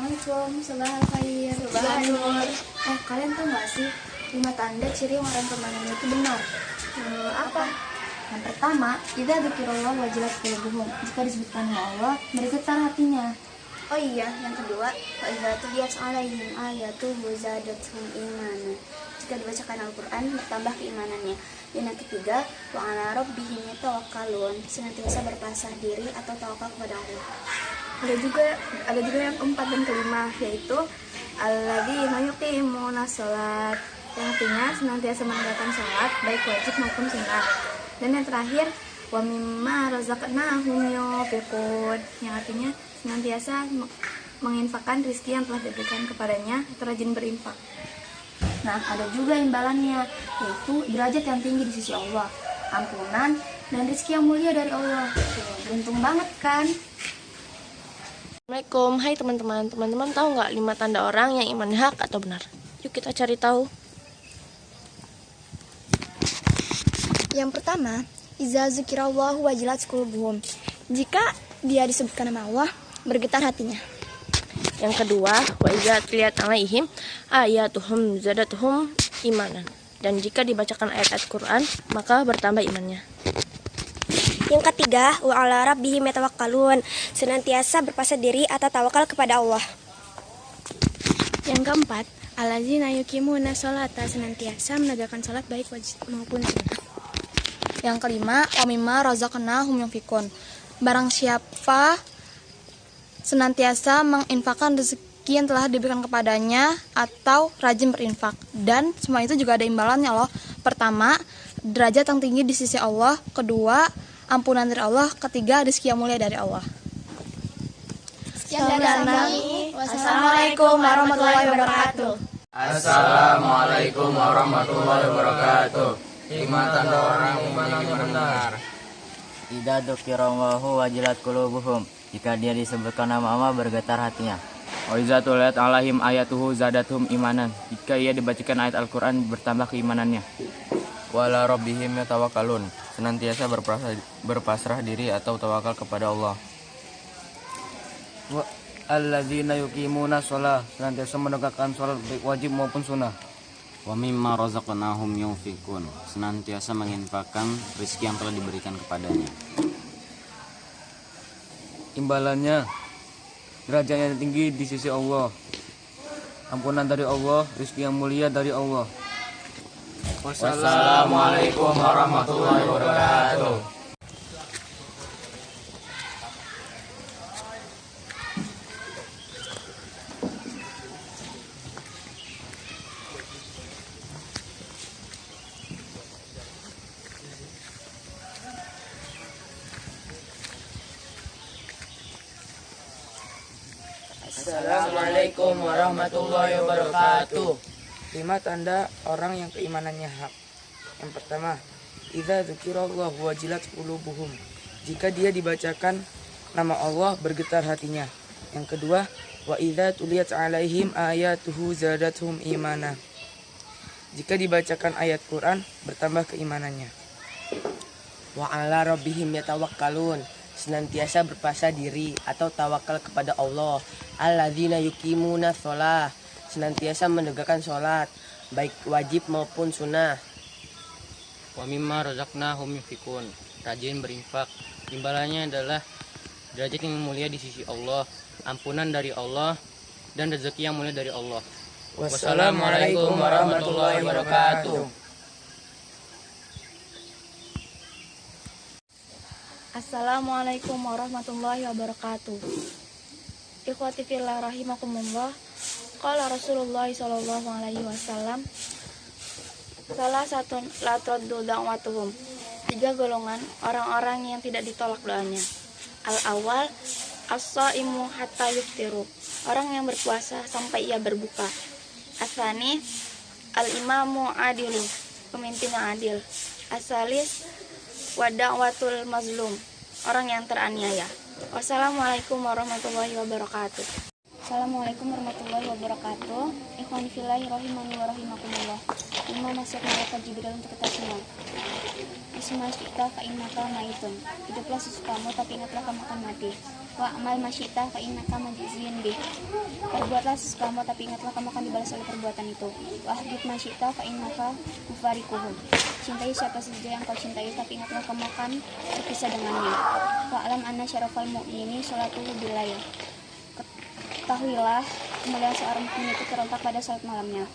Assalamualaikum, sabahal khair. Sabahal nur. Kalian tahu nggak sih 5 tanda ciri orang beriman itu benar? Apa? Yang pertama, idza dzukirallah wajilat qulubuhum. Jika disebutkan nama Allah, bergetar hatinya. Oh iya, yang kedua, wa idza tuliyat 'alaihim ayatuhu zadatuhum imanan. Jika dibacakan Al-Qur'an, bertambah keimanannya. Dan yang ketiga, wa 'ala rabbihim yatawakkalun. Senantiasa berpasrah diri atau tawakal kepada Allah. Ada juga yang keempat dan kelima, yaitu alladzina yuqimuna shalat, yang artinya senantiasa menegakkan salat baik wajib maupun sunnah. Dan yang terakhir, wa mimma razaqnahum yunfiqun, yang artinya senantiasa menginfakkan rezeki yang telah diberikan kepadanya atau rajin berinfak. Nah, ada juga imbalannya, yaitu derajat yang tinggi di sisi Allah, ampunan, dan rezeki yang mulia dari Allah. Beruntung banget kan? Assalamualaikum, hai teman-teman. Teman-teman tahu nggak 5 tanda orang yang iman hak atau benar? Yuk kita cari tahu. Yang pertama, iza zukirallahu wajilat qulubuhum. Jika dia disebutkan nama Allah, bergetar hatinya. Yang kedua, wa idza tuliyat 'alaihim ayatuhum zadatuhum imanan. Dan jika dibacakan ayat-ayat Quran, maka bertambah imannya. Yang ketiga, wa 'ala rabbihim yatawakkalun. Senantiasa berpasrah diri atau tawakal kepada Allah. Yang keempat, alladzina yuqimuna sholata, senantiasa menegakkan salat baik wajib maupun sunnah. Yang kelima, wa mimma razaqnahum yunfiqun. Barang siapa senantiasa menginfakkan rezeki yang telah diberikan kepadanya atau rajin berinfak. Dan semua itu juga ada imbalannya loh. Pertama, derajat yang tinggi di sisi Allah. Kedua, ampunan dari Allah. Ketiga, rezeki yang mulia dari Allah. Sekian dari kami. Wassalamualaikum warahmatullahi wabarakatuh. Assalamualaikum warahmatullahi wabarakatuh. 5 tanda orang yang benar. Idza dzukirallahu wajilat qulubuhum. Jika dia disebutkan nama Allah, bergetar hatinya. Wa idza tuliyat 'alaihim ayatuhu zadatuhum imanan. Jika ia dibacakan ayat Al-Qur'an, bertambah keimanannya. Wa 'ala rabbihim yatawakkalun. Senantiasa berpasrah diri atau tawakal kepada Allah. Wa alladzina yuqimuna shalah, senantiasa menegakkan salat baik wajib maupun sunnah. Wa mimma razaqnahum yunfiqun, senantiasa menginfakkan rezeki yang telah diberikan kepadanya. Imbalannya, derajat yang tinggi di sisi Allah, ampunan dari Allah, rezeki yang mulia dari Allah. Wassalamualaikum warahmatullahi wabarakatuh. Assalamualaikum warahmatullahi wabarakatuh. 5 tanda orang yang keimanannya hak. Yang pertama, idza dzukirallahu wajilat qulubuhum. Jika dia dibacakan nama Allah, bergetar hatinya. Yang kedua, wa idza tuliyat 'alaihim ayatuhu zadatuhum imana. Jika dibacakan ayat Quran, bertambah keimanannya. Wa 'ala rabbihim yatawakkalun. Senantiasa berpasrah diri atau tawakal kepada Allah. Alladzina yuqimuna shalah, senantiasa menegakkan salat baik wajib maupun sunnah. Wa mimma razaqnahum yunfiqun, rajin berinfak. Imbalannya adalah derajat yang mulia di sisi Allah, ampunan dari Allah, dan rezeki yang mulia dari Allah. Wassalamualaikum warahmatullahi wabarakatuh. Assalamualaikum warahmatullahi wabarakatuh. Ikhwati fillah rahimakumullah. Qala Rasulullah sallallahu alaihi wasallam, salah satu la turaddu da'watuhum. 3 golongan orang-orang yang tidak ditolak doanya. Al-awwal as-shaimu hatta yuftiru. Orang yang berpuasa sampai ia berbuka. As-tsani al-imamu adilu. Pemimpin yang adil. As-salis wa da'watul mazlum. Orang yang teraniaya. Wassalamualaikum warahmatullahi wabarakatuh. Assalamualaikum warahmatullahi wabarakatuh. Ikhwan fillahi rahimani wa rahimakumullah. Terima masuk malaikat Jibril untuk kita semua. Isma syi'ta fa innaka maitun. Hiduplah sesukamu tapi ingatlah kamu akan mati. Wa amal masyi'ta fa innaka majziyun bih. Perbuatlah sesukamu tapi ingatlah kamu akan dibalas oleh perbuatan itu. Wa ahbib masyi'ta fa innaka mufarikuhu. Cintai siapa saja yang kau cintai tapi ingatlah kamu akan berpisah dengannya. Wa alam anna syarafal mu'mini sholatuhu bilail. Ketahuilah kemuliaan seorang mukmin itu terletak pada salat malamnya.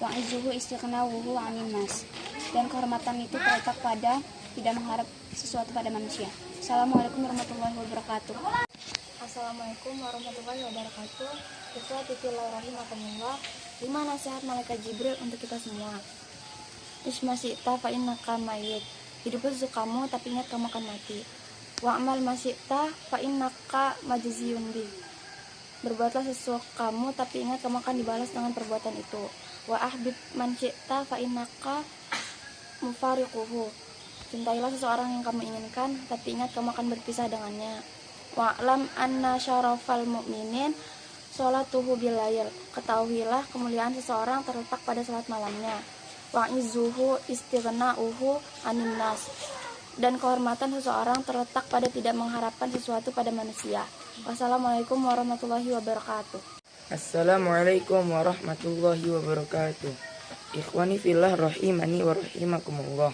Wa izzuhu istighna'uhu 'anil nas. Dan kehormatan itu terletak pada tidak mengharap sesuatu pada manusia. Assalamualaikum warahmatullahi wabarakatuh. Assalamualaikum warahmatullahi wabarakatuh. Bismillahirrahmanirrahim. 5 nasihat malaikat Jibril untuk kita semua. Isma syi'ta fa innaka mayyit. Hiduplah sesukamu tapi ingat kamu akan mati. Wa amal masyi'ta fa innaka majziyun bih. Berbuatlah sesukamu tapi ingat kamu akan dibalas dengan perbuatan itu. Wa ahbib man syi'ta fa innaka mufariquhu. Cintailah seseorang yang kamu inginkan tapi ingat kamu akan berpisah dengannya. Wa'lam anna syarafal mu'minin sholatuhu bilail. Ketahuilah kemuliaan seseorang terletak pada salat malamnya. Wa'izzuhu istighna'uhu 'anil nas. Dan kehormatan seseorang terletak pada tidak mengharapkan sesuatu pada manusia. Wassalamualaikum warahmatullahi wabarakatuh. Assalamualaikum warahmatullahi wabarakatuh. Ikhwani fillah rahimani wa rahimakumullah.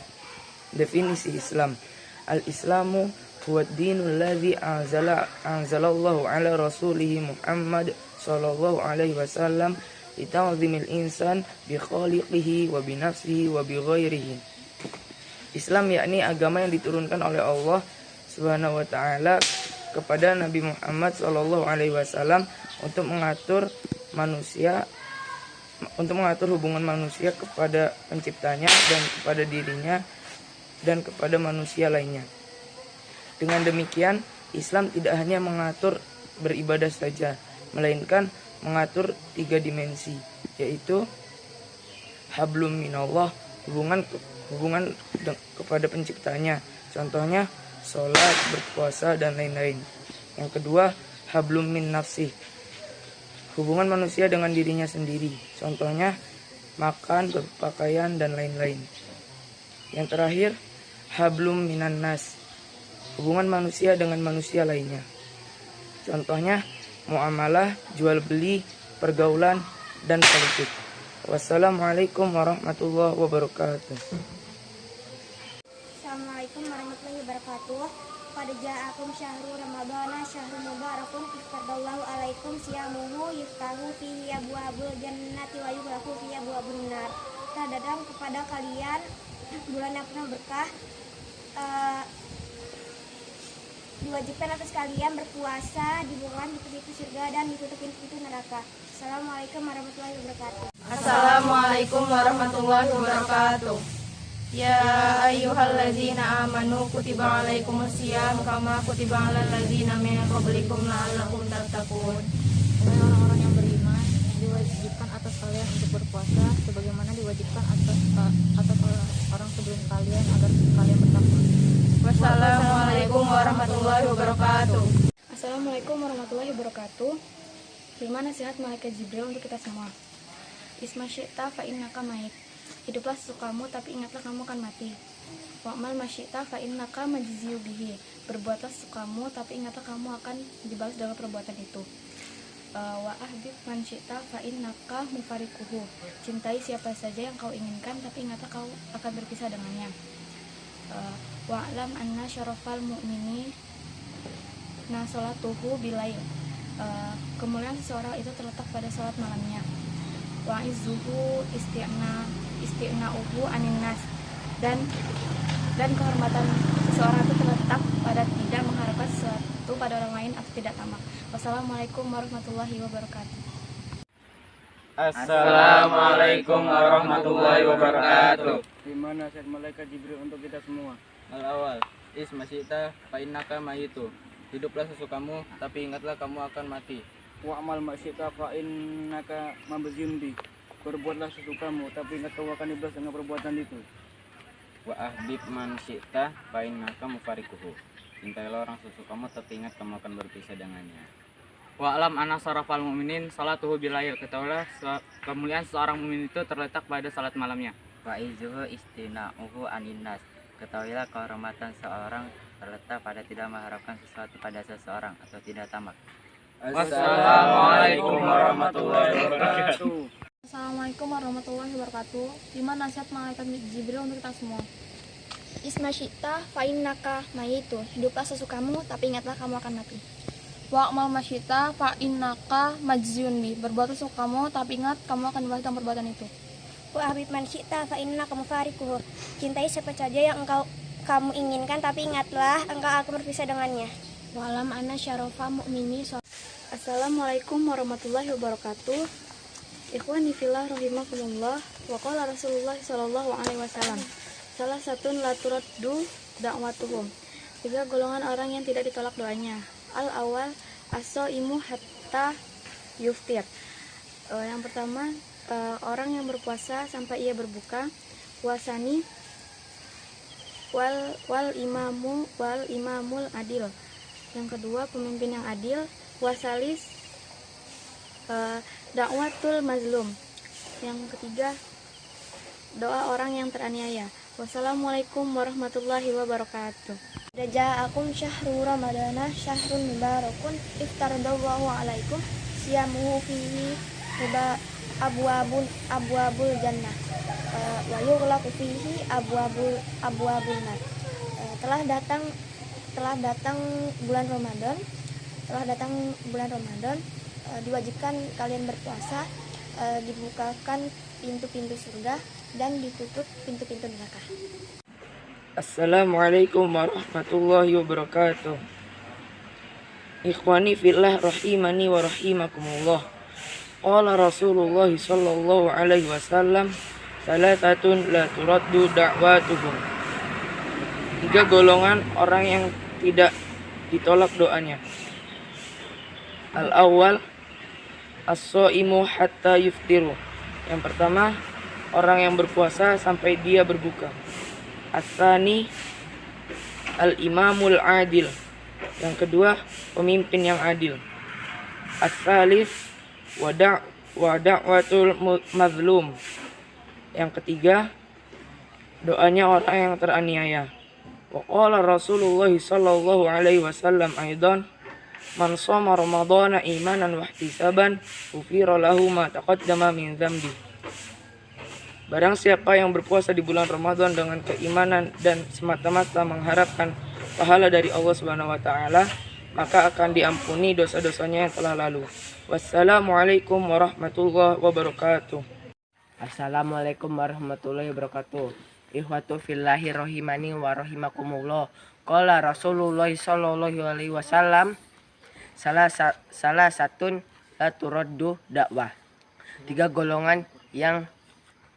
Definisi Islam. Al-Islamu huwa ad-dinul ladzi anzalallahu ala rasulih Muhammad sallallahu alaihi wasallam lita'zimil insan bi khaliqihi wa bi nafsihi wa bi ghairihi. Islam yakni agama yang diturunkan oleh Allah Subhanahu wa taala kepada Nabi Muhammad sallallahu alaihi wasallam untuk mengatur hubungan manusia kepada penciptanya dan kepada dirinya dan kepada manusia lainnya. Dengan demikian, Islam tidak hanya mengatur beribadah saja, melainkan mengatur 3 dimensi, yaitu hablum minallah, hubungan kepada penciptanya, contohnya sholat, berpuasa, dan lain-lain. Yang kedua, hablum min nafsih, hubungan manusia dengan dirinya sendiri, contohnya makan, berpakaian, dan lain-lain. Yang terakhir, hablum minan nas, hubungan manusia dengan manusia lainnya, contohnya muamalah, jual beli, pergaulan, dan politik. Wassalamualaikum warahmatullahi wabarakatuh. Assalamualaikum warahmatullahi wabarakatuh. Pada ja'akum syahrul ramadhana syahrul mubarakun ifardallahu alaikum siyamuhu yuftahu fihi abwaabul jannati wa yughlaqu fihi abwaabun nar. Telah datang kepada kalian bulan yang penuh berkah, diwajibkan atas kalian berpuasa, dibukakan pintu-pintu surga dan ditutup pintu-pintu neraka. Assalamualaikum warahmatullahi wabarakatuh. Assalamualaikum warahmatullahi wabarakatuh. Ya ayyuhalladzina amanu kutiba alaikumusiyam kama kutiba alal ladzina min qablikum la'allakum tattaqun. Wahai orang-orang yang beriman, diwajibkan atas kalian untuk berpuasa sebagaimana diwajibkan atas orang sebelum kalian agar kalian bertakwa. Wassalamualaikum warahmatullahi wabarakatuh. Assalamualaikum warahmatullahi wabarakatuh. 5 nasihat malaikat Jibril untuk kita semua. Isma syi'ta fa innaka mayyit. Hiduplah sesukamu tapi ingatlah kamu akan mati. Wa'mal masyi'ta fa innaka majziyu bihi. Berbuatlah sesukamu tapi ingatlah kamu akan dibalas dengan perbuatan itu. Wa ahbib man syi'ta fa innaka mufarikuhu. Cintai siapa saja yang kau inginkan tapi ingatlah kau akan berpisah dengannya. Wa'lam anna syarafal mu'mini nasolatuhu bilail. Kemuliaan seseorang itu terletak pada salat malamnya. Wa izzuhu istighna'uhu 'anil nas. Dan kehormatan seseorang itu terletak pada tidak mengharapkan sesuatu pada orang lain atau tidak tamak. Wassalamualaikum warahmatullahi wabarakatuh. Assalamualaikum warahmatullahi wabarakatuh. 5 nasihat malaikat Jibril untuk kita semua. Al-awal, isma syi'ta fa innaka mayyitu. Hiduplah sesukamu tapi ingatlah kamu akan mati. Wa amal masyita fa innaka mabziyun bi. Berbuatlah sesukamu tapi ingat kau akan dibalas dengan perbuatan itu. Wa ahbib man syi'ta fa innaka mufarikuhu. Cintailah orang sesukamu tapi ingat kamu akan berpisah dengannya. Wa alam anna sarafal mu'minin salatuhu bilail. Ketahuilah kemuliaan seorang mukmin itu terletak pada salat malamnya. Wa izzuhu istina'uhu 'anil nas. Ketahuilah kehormatan seorang terletak pada tidak mengharapkan sesuatu pada seseorang atau tidak tamak. Assalamualaikum warahmatullahi wabarakatuh. Assalamualaikum warahmatullahi wabarakatuh. Gimana nasihat malaikat Jibril untuk kita semua? Isma syi'ta fa innaka mayitun. Hiduplah sesukamu, tapi ingatlah kamu akan mati. Wa amal masyita fa innaka majziyun bi. Berbuat sesuka kamu, tapi ingat kamu akan dibalas dengan perbuatan itu. Wa habib man syi'ta fa innaka mufarikuhu. Cintai siapa saja yang kamu inginkan, tapi ingatlah engkau akan berpisah dengannya. Wa alam anna syarafa mu'mini. Assalamualaikum warahmatullahi wabarakatuh. Ikhwani fillah rahimakumullah. Wa qala Rasulullah sallallahu alaihi wasallam, salah satu la turaddu da'watuhum. 3 golongan orang yang tidak ditolak doanya. Al awal as-shaimu hatta yuftir. Yang pertama, orang yang berpuasa sampai ia berbuka. Wasani wal imamul adil. Yang kedua, pemimpin yang adil. Wasalis dakwatul mazlum. Yang ketiga, doa orang yang teraniaya. Wassalamualaikum warahmatullahi wabarakatuh. Ja'akum syahru ramadana syahrun mubarakun iftaradallahu alaikum siyamuhu fihi abwabul jannah wa yughlaqu fihi abwabul nar. Telah datang bulan Ramadan, diwajibkan kalian berpuasa, dibukakan pintu-pintu surga dan ditutup pintu-pintu neraka. Assalamualaikum warahmatullahi wabarakatuh. Ikhwani fillah rahimani wa rahimakumullah. Qala Rasulullah sallallahu alaihi wasallam, salatatun la turaddu da'watuhum. 3 golongan orang yang tidak ditolak doanya. Al-awwal as-shaimu hatta yuftiru. Yang pertama, orang yang berpuasa sampai dia berbuka. As-tsani al-imamul adil. Yang kedua, pemimpin yang adil. As-tsalits da'watul mazlum. Yang ketiga, doanya orang yang teraniaya. Wa qala Rasulullah sallallahu alaihi wasallam aidan, man shoma ramadhana imanan wa ihtisaban ghufira lahu ma taqaddama min dzambi. Barang siapa yang berpuasa di bulan Ramadan dengan keimanan dan semata-mata mengharapkan pahala dari Allah Subhanahu wa taala, maka akan diampuni dosa-dosanya yang telah lalu. Wassalamualaikum warahmatullahi wabarakatuh. Assalamualaikum warahmatullahi wabarakatuh. Ikhwatu fillahi rahimani wa rahimakumullah. Qala Rasulullah sallallahu alaihi wasallam, salah satun la turaddu dakwah. 3 golongan yang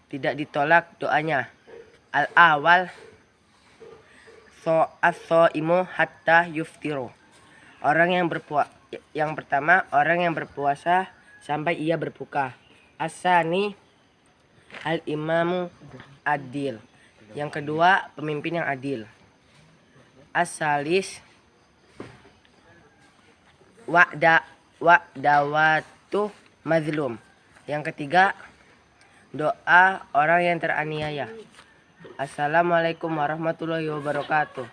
tidak ditolak doanya. Al-awal as-shaimu hatta yuftiru. Yang pertama, orang yang berpuasa sampai ia berbuka. As-tsani al-imamu adil. Yang kedua, pemimpin yang adil. As-salis da'watu mazlum. Yang ketiga, doa orang yang teraniaya. Assalamualaikum warahmatullahi wabarakatuh.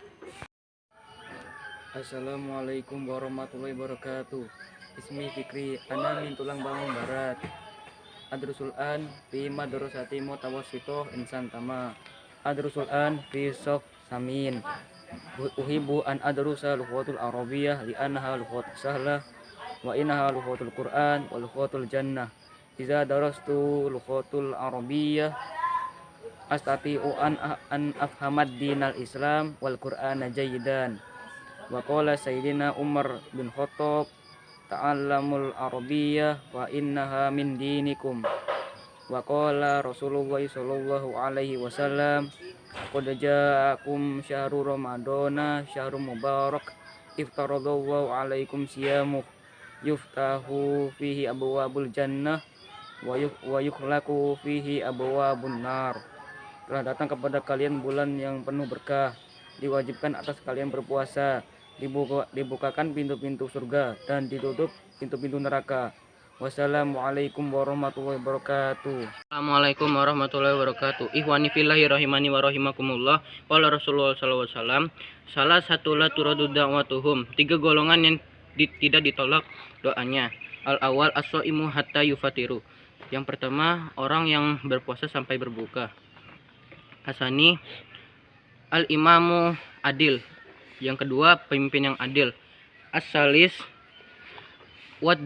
Assalamualaikum warahmatullahi wabarakatuh. Ismi Fikri, ana min Tulang Bangun Barat. Adrusul an fi madrasati mutawassithah insan tama. Adrusul an fi shaf samin. Uhibbu an adrusa lughatul arabiyyah li annaha lughatus sahlah wa innaha lughatul Qur'an wa lughatul jannah. Iza darastu lughatul arabiyyah astati'u an afhamad dinal Islam wal Qur'ana jayyidan. Wa qala sayyidina Umar bin Khattab, ta'allamul arabiyyah wa innaha min dinikum. Wa qala Rasulullah sallallahu alaihi wasallam, qad ja'akum syahrul ramadana syahrul mubarak iftaradallahu alaikum siyamuh yuftahu fihi abwabul jannah wa yukhlaqu fihi abwabun nar. Telah datang kepada kalian bulan yang penuh berkah, diwajibkan atas kalian berpuasa, dibukakan pintu-pintu surga dan ditutup pintu-pintu neraka. Wassalamualaikum warahmatullahi wabarakatuh. Assalamualaikum warahmatullahi wabarakatuh. Ikhwani fillahi rahimani wa rahimakumullah. Qala Rasulullah sallallahu alaihi wasallam, salah satu la turadu da'watuhum. 3 golongan yang tidak ditolak doanya. Al awal as-shaimu hatta yufatiru. Yang pertama, orang yang berpuasa sampai berbuka. Asani al imamu adil. Yang kedua, pemimpin yang adil. As-salis wad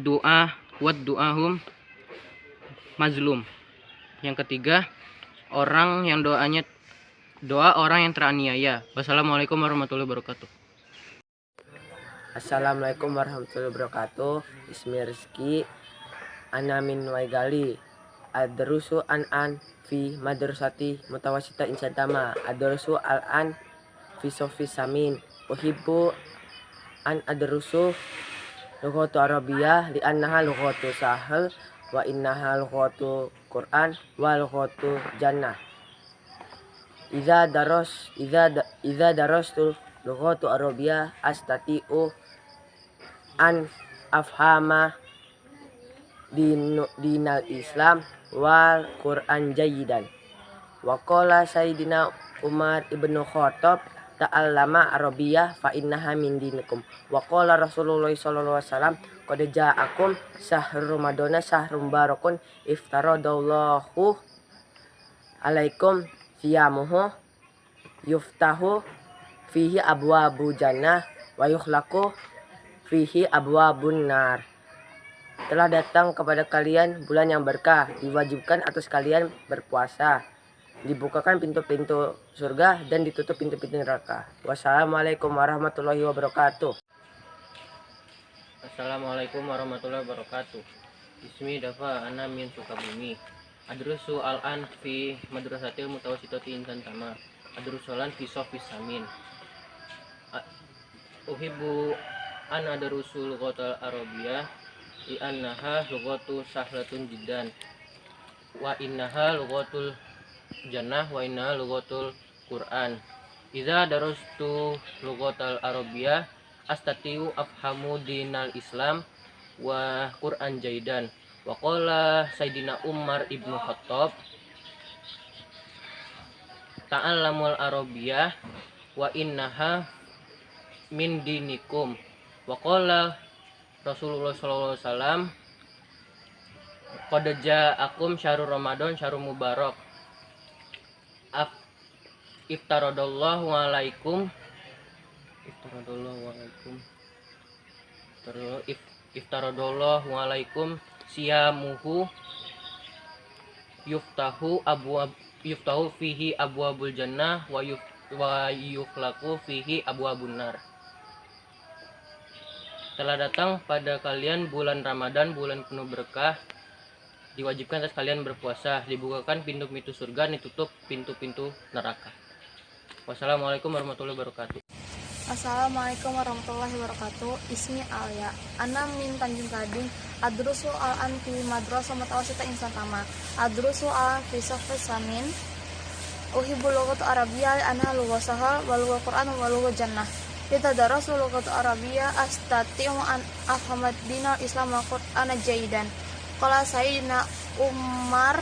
du'ahum mazlum. Yang ketiga, orang yang doa orang yang teraniaya. Wassalamualaikum warahmatullahi wabarakatuh. Assalamualaikum warahmatullahi wabarakatuh. Ismi Rizki ana min Waigali. Adrusu an fi madrasati mutawasita insan tama. Adrusu al-an fi sofi samin. Uhibbu an adrusu lughatu Arabiyah li annaha lughatu sahal wa innaha lughatu Quran wa lughatu jannah. Idza darastu lughatu Arabiyah astati'u an afhama dinal Islam wal Quran jayidan. Wa qala Sayyidina Umar ibnu Khattab ta'allama Arabiyah fa innaha min dinikum. Wa qala Rasulullah sallallahu alaihi wasallam qad ja'akum syahrul ramadana syahrun barakun iftaradallahu alaikum siyamuhu yuftahu fihi abwabu jannah wa yukhlaqu fihi abwabun nar. Telah datang kepada kalian bulan yang berkah, diwajibkan atas kalian berpuasa, dibukakan pintu-pintu surga dan ditutup pintu-pintu neraka. Wassalamualaikum warahmatullahi wabarakatuh. Assalamualaikum warahmatullahi wabarakatuh. Ismi Dafa ana min Sukabumi. Adrusu al-an fi madrasatil mutawassitati insan tama. Adrusulan fi sofis samin. Uhibbu an adrusul lughatal arabiyah li annaha lughatu sahlatun jiddan. Wa innaha lughatul jannah wa inna lughatul Quran. Idza darastu lughatal arabiyah astatiu afhamu dinal Islam wa Quran jaidan. Wa qala Sayyidina Umar ibnu Khattab ta'allamul arabiyah wa innaha min dinikum. Wa qala Rasulullah sallallahu alaihi wasallam qad ja'akum syahrul ramadan syahrul mubarak. Iftaradallahu alaikum siyamuhu yuftahu fihi abwabul jannah wa yukhlaqu fihi abwabun nar. Telah datang pada kalian bulan Ramadan, bulan penuh berkah, diwajibkan atas kalian berpuasa, dibukakan pintu-pintu surga, ditutup pintu-pintu neraka. Wassalamualaikum warahmatullahi wabarakatuh. Assalamualaikum warahmatullahi wabarakatuh. Ismi Alia. Ana min Tanjung Gading. Adrusu al-an fi madrasah mutawassita insan tama. Adrusu al-an fi sofis samin. Uhibbul lughatu Arabiyah anha lugha sahal wa lugha Quran wa lugha jannah. Kita darasu lughatu Arabiyah astati'u an afhamad dinal Islam wa Quran jaidan. Qala Sayyidina Umar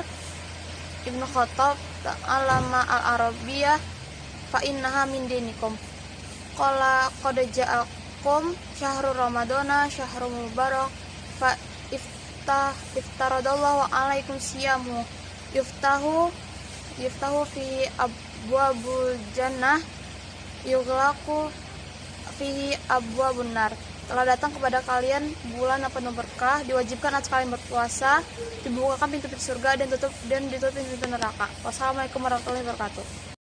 ibnu Khattab ta'allama al-arabiyah fa innaha min dinikum. Qala qad ja'akum syahrul ramadana syahrul mubarak fa iftaradallahu alaikum siyamu yuftahu fi abwabul jannah yughlaqu fihi abwabun nar. Telah datang kepada kalian bulan yang penuh berkah, diwajibkan atas kalian berpuasa, dibukakan pintu-pintu surga dan ditutup pintu neraka. Wassalamualaikum warahmatullahi wabarakatuh.